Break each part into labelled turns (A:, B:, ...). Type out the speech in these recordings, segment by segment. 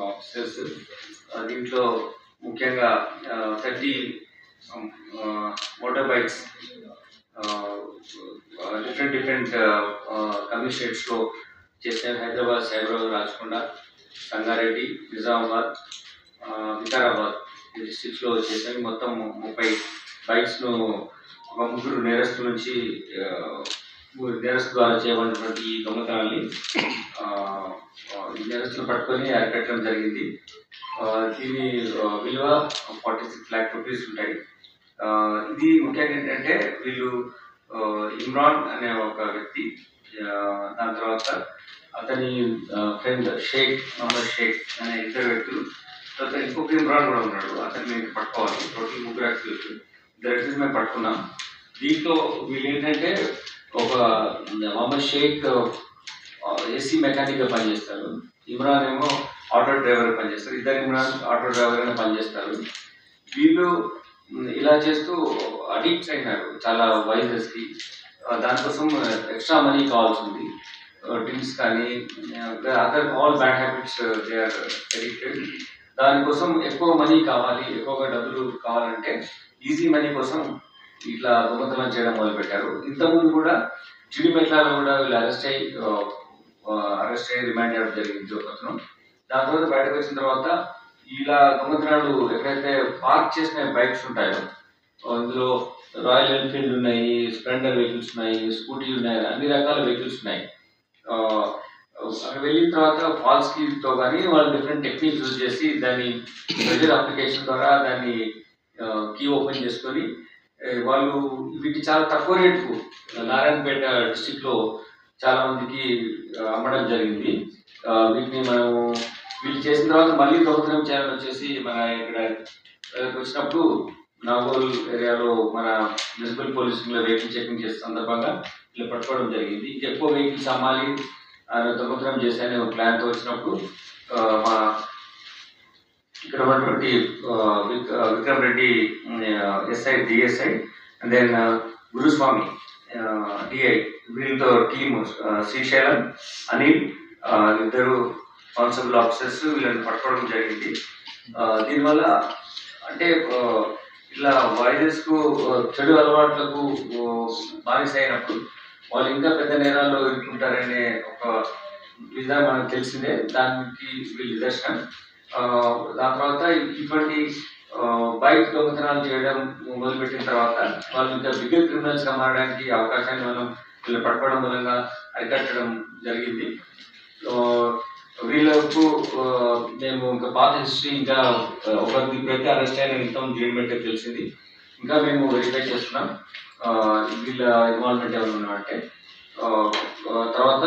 A: Officers. దీంట్లో ముఖ్యంగా 30 motor bikes different కమిషనరేట్స్లో చేసిన హైదరాబాద్, సైబరాబాద్, రాచకొండ, సంగారెడ్డి, నిజామాబాద్, వికారాబాద్ డిస్ట్రిక్ట్స్లో చేసాము. మొత్తం 30 బైక్స్ను ఒక 3 నేరస్తుల నుంచి నేరస్తు ద్వారా చేయబడినటువంటి ఈ దొంగతనాన్ని నేరస్తులు పట్టుకొని అరికట్టడం జరిగింది. దీని విలువ 46 lakh rupees ఉంటాయి. ఇది ముఖ్యంగా ఏంటంటే వీళ్ళు ఇమ్రాన్ అనే ఒక వ్యక్తి, దాని తర్వాత అతని ఫ్రెండ్ మహమ్మద్ షేక్ అనే 2 వ్యక్తులు, తర్వాత ఇంకొక ఇమ్రాన్ కూడా ఉన్నాడు, అతన్ని మేము పట్టుకోవాలి. టోటల్ 3 వ్యక్తులు, 2 వ్యక్తులు మేము పట్టుకున్నాం. దీంట్లో వీళ్ళు ఏంటంటే ఒక మహమ్మద్ షేక్ ఏసీ మెకానిక్గా పనిచేస్తారు, ఇమ్రాన్ ఏమో ఆటో డ్రైవర్గా పనిచేస్తారు. ఇమ్రాన్ ఆటో డ్రైవర్గా పనిచేస్తారు. వీళ్ళు ఇలా చేస్తూ అడిక్ట్ అయినారు చాలా వైజెస్కి. దానికోసం ఎక్స్ట్రా మనీ కావాల్సి ఉంది. డ్రింక్స్ కానీ other all bad habits they are addicted. దానికోసం ఎక్కువ మనీ కావాలి, ఎక్కువగా డబ్బులు కావాలంటే ఈజీ మనీ కోసం ఇట్లా దొంగతనం చేయడం మొదలుపెట్టారు. ఇంతకుముందు కూడా జిడిమెట్లలో కూడా వీళ్ళు అరెస్ట్ అయ్యి రిమాండ్ చేయడం జరిగింది ఒకతను. దాని తర్వాత బయటకు వచ్చిన తర్వాత ఇలా దొంగతనాలు ఎక్కడైతే పార్క్ చేసిన బైక్స్ ఉంటాయో, ఇందులో రాయల్ ఎన్ఫీల్డ్ ఉన్నాయి, స్ప్లెండర్ వెహికల్స్ ఉన్నాయి, స్కూటీ ఉన్నాయి, అన్ని రకాల వెహికల్స్ ఉన్నాయి. అక్కడ వెళ్ళిన తర్వాత ఫాల్స్ కీతో కానీ వాళ్ళు డిఫరెంట్ టెక్నిక్స్ యూజ్ చేసి దాన్ని ప్రెజర్ అప్లికేషన్ ద్వారా దాన్ని కీ ఓపెన్ చేసుకొని వాళ్ళు వీటిని చాలా తక్కువ రేటుకు నారాయణపేట డిస్టిక్లో చాలా మందికి అమ్మడం జరిగింది. వీటిని వీళ్ళు చేసిన తర్వాత మళ్ళీ దొంగతనం చేయాలని వచ్చేసి మన ఇక్కడ వచ్చినప్పుడు నాగోల్ ఏరియాలో మన మున్సిపల్ పోలీసులు వెహికల్ చెకింగ్ చేసే సందర్భంగా ఇలా పట్టుకోవడం జరిగింది. ఎక్కువ వెహికల్స్ అమ్మాలి, దొంగతనం చేసే ఒక ప్లాన్తో వచ్చినప్పుడు మా ఇక్కడ ఉన్నటువంటి Vikram Reddy SI, DSI, and then Guruswamy DI, వీళ్ళతో team Srisailam, Anil, 2 constable officers వీళ్ళని పట్టుకోవడం జరిగింది. దీనివల్ల అంటే ఇట్లా వైరస్కు చెడు అలవాట్లకు బానిస అయినప్పుడు వాళ్ళు ఇంకా పెద్ద నేరాల్లో ఇరుక్కుంటారనే ఒక విధానం మనకు తెలిసిందే. దానికి వీళ్ళు నిదర్శనం. దాని తర్వాత ఇటువంటి బైక్ దొంగతనాలు చేయడం మొదలుపెట్టిన తర్వాత వాళ్ళు ఇంకా బిగ్గర్ క్రిమినల్స్గా మారడానికి అవకాశాన్ని మనం వీళ్ళు పట్టుకోవడం మూలంగా అరికట్టడం జరిగింది. వీళ్ళకు మేము ఇంకా పాత హిస్టరీ ఇంకా ఒకరికి ఇప్పుడైతే అరెస్ట్ అయిన ఇంతం జైల్మెంట్ తెలిసింది. ఇంకా మేము వెరిఫై చేస్తున్నాం వీళ్ళ ఇన్వాల్వ్మెంట్ ఎవరు ఉన్నారంటే. తర్వాత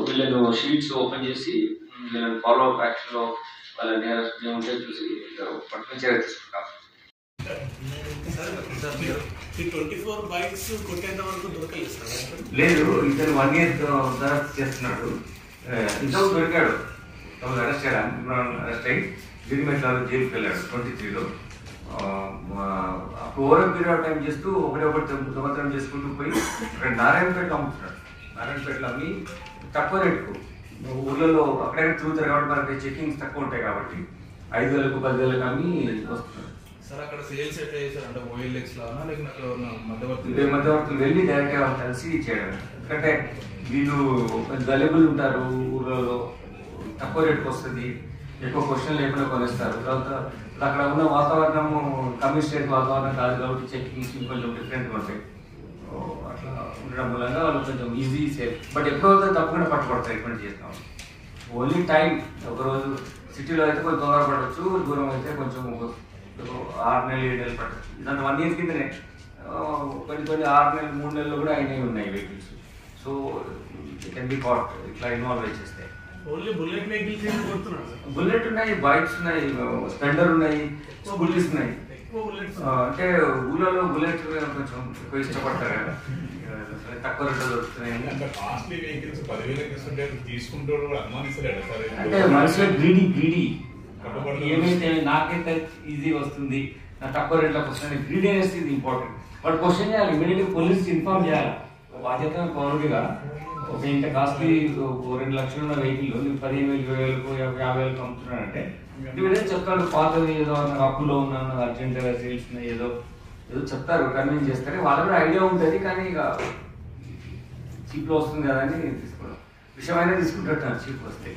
A: వీళ్ళను షీట్స్ ఓపెన్ చేసి వీళ్ళని ఫాలో అప్ యాక్షన్లో వాళ్ళ నేరస్తులు ఉంటే చూసి పట్టుకుని చర్య తీసుకుంటాం.
B: 24 బైక్స్ కొట్టేంత వరకు దొరకలేదు
A: లేదు, ఇతను 1 year చేస్తున్నాడు. ఇంతకు దొరికాడు, అరెస్ట్ చేయడానికి ఇమ్రాన్ అరెస్ట్ అయ్యి గిరిమెట్లలో జైలుకి వెళ్ళాడు 23లో. ఓవర్ పీరియడ్ ఆఫ్ టైం చేస్తూ ఒకటి దొంగతనం చేసుకుంటూ పోయి ఇక్కడ నారాయణపేటలో అమ్ముతున్నాడు. నారాయణపేటలో అమ్మి తక్కువ రేటుకు ఊళ్ళలో అక్కడైనా తిరుగుతారు కాబట్టి మనకి చెకింగ్స్ తక్కువ ఉంటాయి కాబట్టి 5,000కు 10,000కు అమ్మి వస్తున్నారు.
B: సార్ అక్కడ సేల్స్ ఎట్లా చేశారు అంటే ఓఎల్ఎక్స్ లాగా లేకపోతే
A: మధ్యవర్తులు వెళ్ళి డైరెక్ట్గా కలిసి చేయడం. ఎందుకంటే వీళ్ళు గలెబుల్ ఉంటారు, ఊళ్ళలో తక్కువ రేటుకు వస్తుంది, ఎక్కువ క్వశ్చన్ లేకుండా కొనేస్తారు. తర్వాత అక్కడ ఉన్న వాతావరణము కమ్యూనిస్టేట్ వాతావరణం కాదు కాబట్టి చెకింగ్స్ కొంచెం డిఫరెంట్గా ఉంటాయి. అట్లా ఉండడం మూలంగా వాళ్ళు కొంచెం ఈజీ సేఫ్. బట్ ఎప్పుడైతే తప్పకుండా పట్టుబడతారు ఎటువంటి చేస్తాం. ఓన్లీ టైం, ఒకరోజు సిటీలో అయితే కొంచెం తొందర పడవచ్చు, దూరం అయితే కొంచెం 6 నెలలు 7 నెలలు పట్టచ్చు. ఇదంతా 1 year కిందనే కొన్ని 6 నెలలు 3 నెలలు కూడా అయినవి ఉన్నాయి vehicles. So can be caught ఇట్లా ఇన్వాల్వ్ చేస్తే.
B: ఓన్లీ బుల్లెట్ వెహికల్స్ కొడుతున్నారు.
A: బుల్లెట్ ఉన్నాయి, బైక్స్ ఉన్నాయి, స్ప్లెండర్ ఉన్నాయి, స్కూటీస్ ఉన్నాయి. అంటే ఊళ్ళలో బుల్లెట్ కొంచెం ఎక్కువ ఇష్టపడతారు కదా, తక్కువ రేట్లో దొరుకుతున్నాయి. అంటే మనుషులు గ్రీడీ ఏమైతే నాకైతే ఈజీ వస్తుంది, నా తక్కువ రేట్లోకి వస్తుంది గ్రీడీనెస్ ఇది ఇంపార్టెంట్. బట్ క్వశ్చన్ చేయాలి, ఇమీడియట్గా పోలీస్ ఇన్ఫార్మ్ చేయాలి. బాధ్యత పౌరుడిగా ఒక ఇంత కాస్ట్లీ 2 లక్షలు ఉన్న వెహికల్ నీకు 15,000, 20,000, 50,000 అమ్ముతున్నాడంటే నువ్వు ఏదో చెప్తాడు, పాతది ఏదో అప్పులో ఉన్నాను, అర్జెంటుగా సేల్స్ ఏదో ఏదో చెప్తారు, కన్విన్స్ చేస్తారు. వాళ్ళకి కూడా ఐడియా ఉంటుంది, కానీ ఇక చీప్లో వస్తుంది కదా అని తీసుకోవడం. విషయమైనా తీసుకుంటాడు చీప్ వస్తే.